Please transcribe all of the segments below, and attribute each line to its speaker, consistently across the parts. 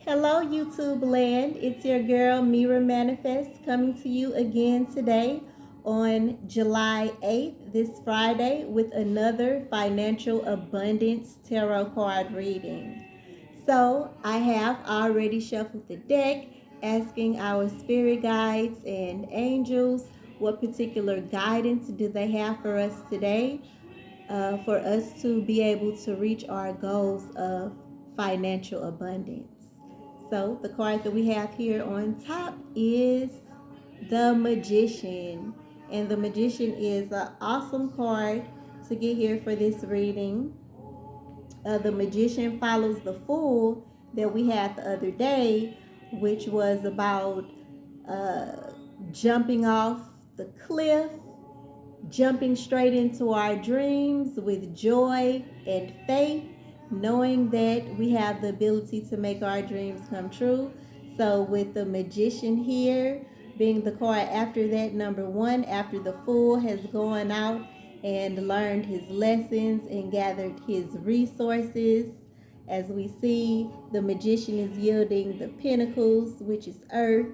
Speaker 1: Hello, YouTube land. It's your girl, Mira Manifest, coming to you again today on July 8th, this Friday, with another financial abundance tarot card reading. So, I have already shuffled the deck, asking our spirit guides and angels what particular guidance do they have for us today, for us to be able to reach our goals of financial abundance. So the card that we have here on top is the Magician. And the Magician is an awesome card to get here for this reading. The Magician follows the Fool that we had the other day, which was about uh, jumping off the cliff, jumping straight into our dreams with joy and faith, knowing that we have the ability to make our dreams come true. So, with the Magician here being the card after that, number one, after the Fool has gone out and learned his lessons and gathered his resources. As we see, the Magician is yielding the Pentacles, which is earth,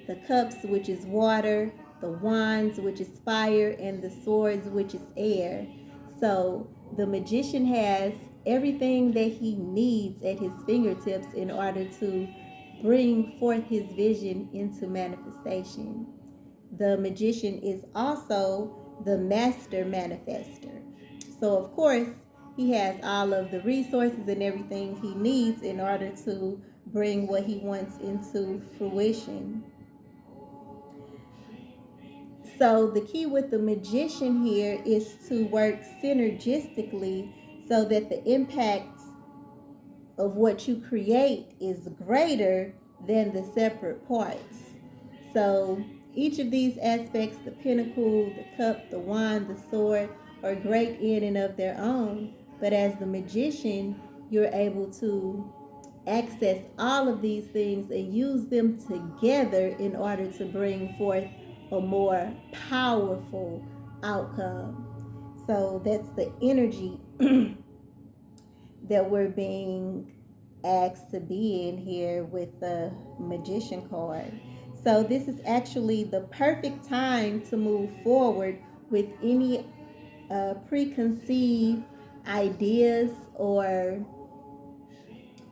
Speaker 1: the Cups, which is water, the Wands, which is fire, and the Swords, which is air. So the Magician has everything that he needs at his fingertips in order to bring forth his vision into manifestation. The Magician is also the master manifester. So, of course, he has all of the resources and everything he needs in order to bring what he wants into fruition. So the key with the Magician here is to work synergistically so that the impact of what you create is greater than the separate parts. So each of these aspects, the Pentacle, the Cup, the Wand, the Sword, are great in and of their own. But as the Magician, you're able to access all of these things and use them together in order to bring forth a more powerful outcome. So that's the energy that we're being asked to be in here with the Magician card. So this is actually the perfect time to move forward with any preconceived ideas or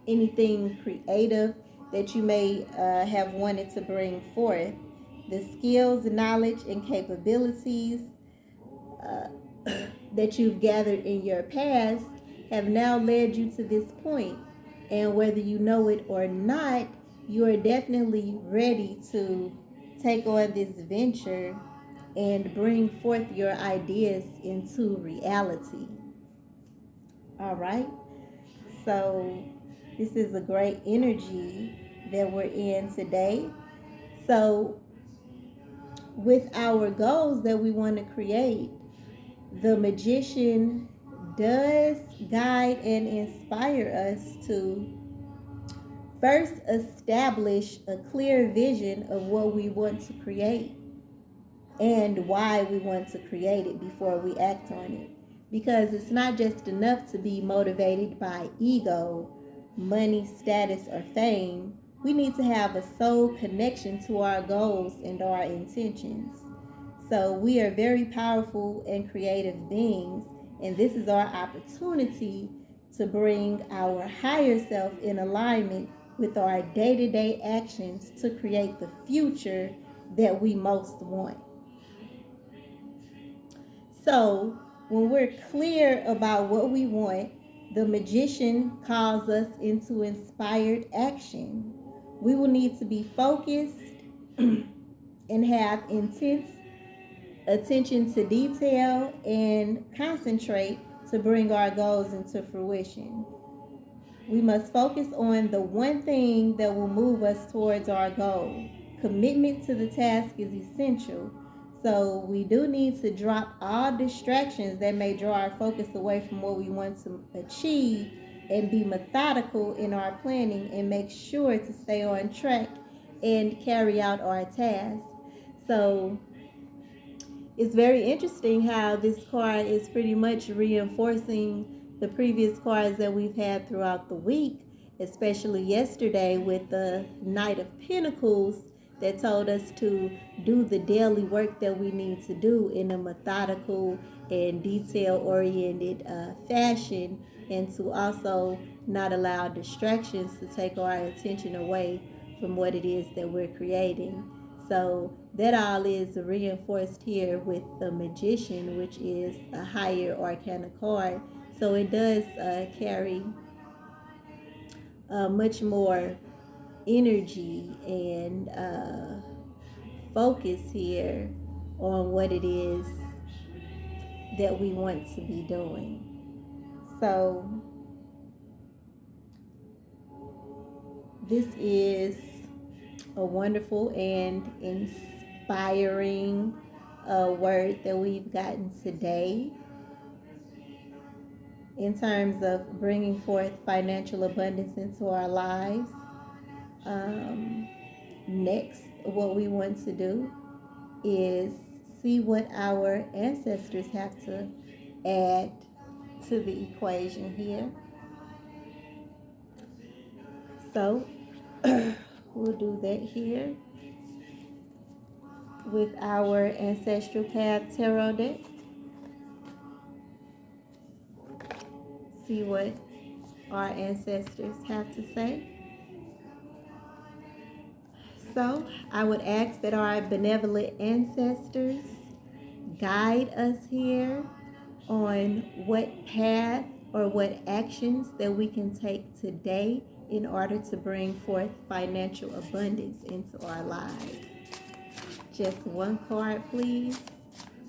Speaker 1: anything creative that you may have wanted to bring forth. The skills, knowledge, and capabilities uh, that you've gathered in your past have now led you to this point. And whether you know it or not, you are definitely ready to take on this venture and bring forth your ideas into reality. All right. So, this is a great energy that we're in today. So, with our goals that we want to create, the Magician does guide and inspire us to first establish a clear vision of what we want to create and why we want to create it before we act on it. Because it's not just enough to be motivated by ego, money, status, or fame. We need to have a soul connection to our goals and our intentions. So we are very powerful and creative beings, and this is our opportunity to bring our higher self in alignment with our day-to-day actions to create the future that we most want. So, when we're clear about what we want, the Magician calls us into inspired action. We will need to be focused and have intense attention to detail and concentrate to bring our goals into fruition. We must focus on the one thing that will move us towards our goal. Commitment to the task is essential. So we do need to drop all distractions that may draw our focus away from what we want to achieve and be methodical in our planning and make sure to stay on track and carry out our task. So it's very interesting how this card is pretty much reinforcing the previous cards that we've had throughout the week, especially yesterday with the Knight of Pentacles that told us to do the daily work that we need to do in a methodical and detail-oriented fashion, and to also not allow distractions to take our attention away from what it is that we're creating. So that all is reinforced here with the Magician, which is a higher arcana card. So it does carry much more energy and focus here on what it is that we want to be doing. So this is a wonderful and inspiring word that we've gotten today in terms of bringing forth financial abundance into our lives. Next, what we want to do is see what our ancestors have to add to the equation here. So we'll do that here with our Ancestral Path Tarot deck. See what our ancestors have to say. So I would ask that our benevolent ancestors guide us here on what path or what actions that we can take today in order to bring forth financial abundance into our lives. Just one card, please,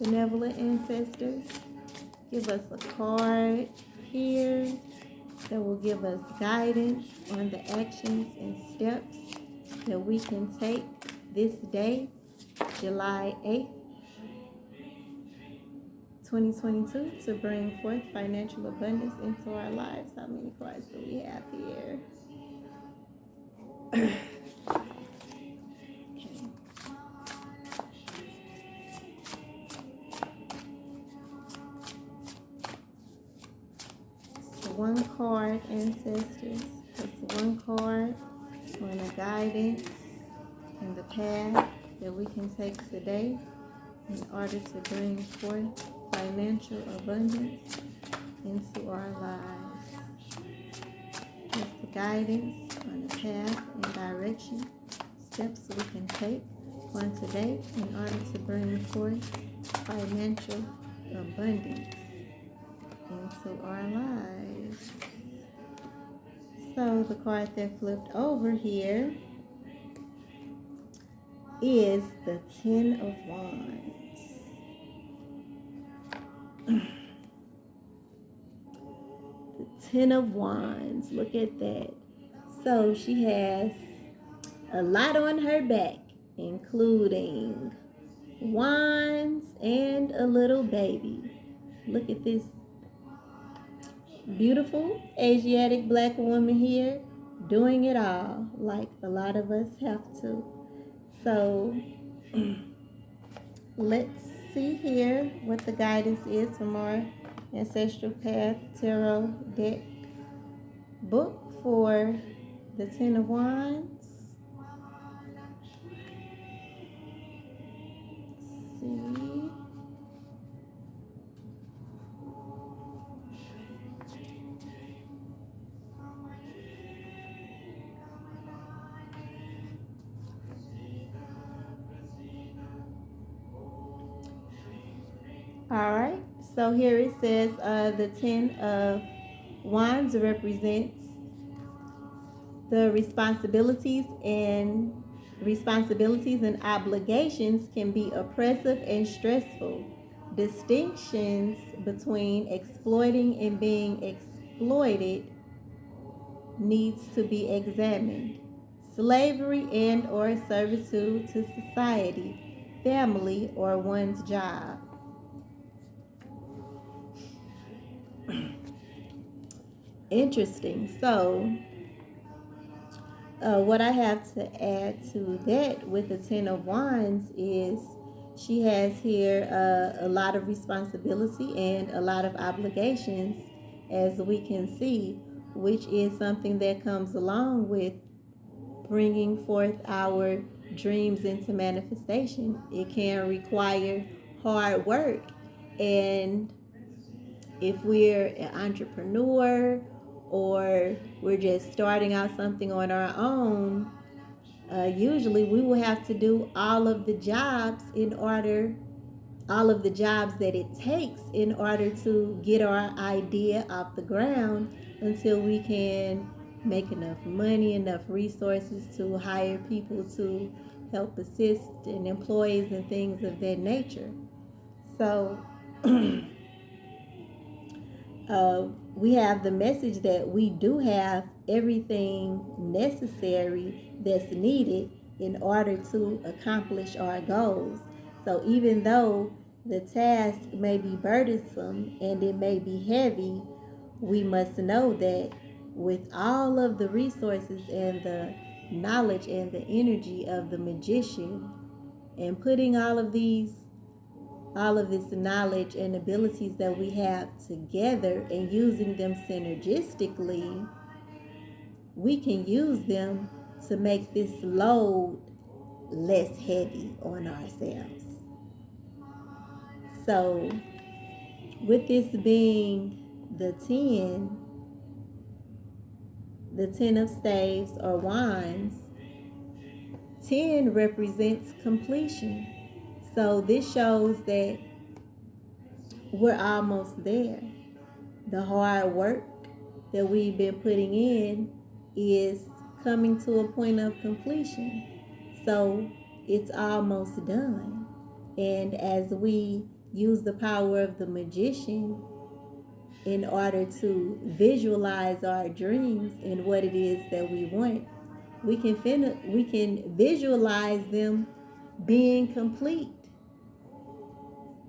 Speaker 1: benevolent ancestors. Give us a card here that will give us guidance on the actions and steps that we can take this day, July 8th, 2022, to bring forth financial abundance into our lives. How many cards do we have here? Okay. So one card, ancestors. That's one card on the guidance and the path that we can take today in order to bring forth financial abundance into our lives. Just the guidance on the path and direction, steps we can take on today in order to bring forth financial abundance into our lives. So the card that flipped over here is the Ten of Wands. The Ten of Wands, look at that. So she has a lot on her back, including wands and a little baby. Look at this beautiful Asiatic black woman here doing it all, like a lot of us have to. So let's see here what the guidance is from our Ancestral Path Tarot deck book for the Ten of Wands. Let's see. All right, so here it says the Ten of Wands represents the responsibilities and obligations can be oppressive and stressful. Distinctions between exploiting and being exploited needs to be examined. Slavery and or servitude to society, family, or one's job. Interesting. So what I have to add to that with the Ten of Wands is she has here a lot of responsibility and a lot of obligations, as we can see, which is something that comes along with bringing forth our dreams into manifestation. It can require hard work. And if we're an entrepreneur or we're just starting out something on our own, usually we will have to do all of the jobs that it takes in order to get our idea off the ground until we can make enough money, enough resources to hire people to help assist and employees and things of that nature. So we have the message that we do have everything necessary that's needed in order to accomplish our goals. So even though the task may be burdensome and it may be heavy, we must know that with all of the resources and the knowledge and the energy of the magician and putting all of this knowledge and abilities that we have together and using them synergistically, we can use them to make this load less heavy on ourselves. So, with this being the 10 of staves or wands, 10 represents completion. So this shows that we're almost there. The hard work that we've been putting in is coming to a point of completion. So it's almost done. And as we use the power of the magician in order to visualize our dreams and what it is that we want, we can visualize them being complete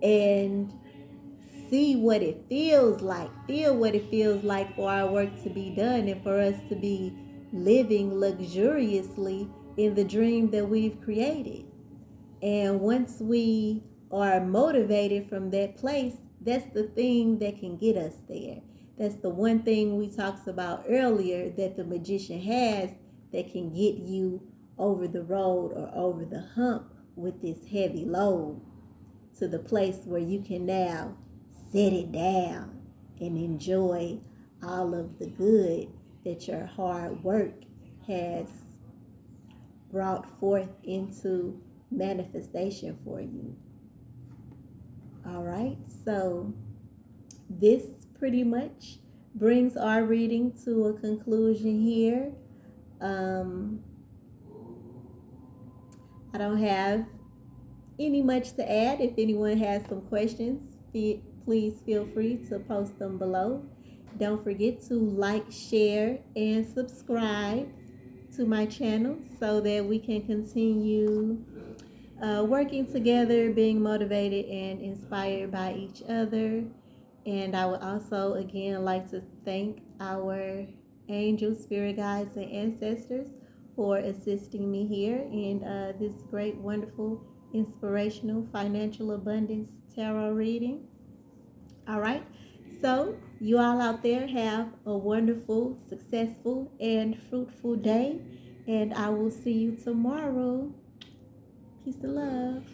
Speaker 1: and feel what it feels like for our work to be done and for us to be living luxuriously in the dream that we've created. And once we are motivated from that place, that's the thing that can get us there. That's the one thing we talked about earlier that the magician has that can get you over the road or over the hump with this heavy load to the place where you can now set it down and enjoy all of the good that your hard work has brought forth into manifestation for you. All right, so this pretty much brings our reading to a conclusion here. I don't have any much to add. If anyone has some questions, please feel free to post them below. Don't forget to like, share, and subscribe to my channel so that we can continue working together, being motivated and inspired by each other. And I would also, again, like to thank our angels, spirit guides, and ancestors for assisting me here in this great, wonderful, inspirational, financial abundance tarot reading. All right. So, you all out there have a wonderful, successful, and fruitful day. And I will see you tomorrow. Peace and love.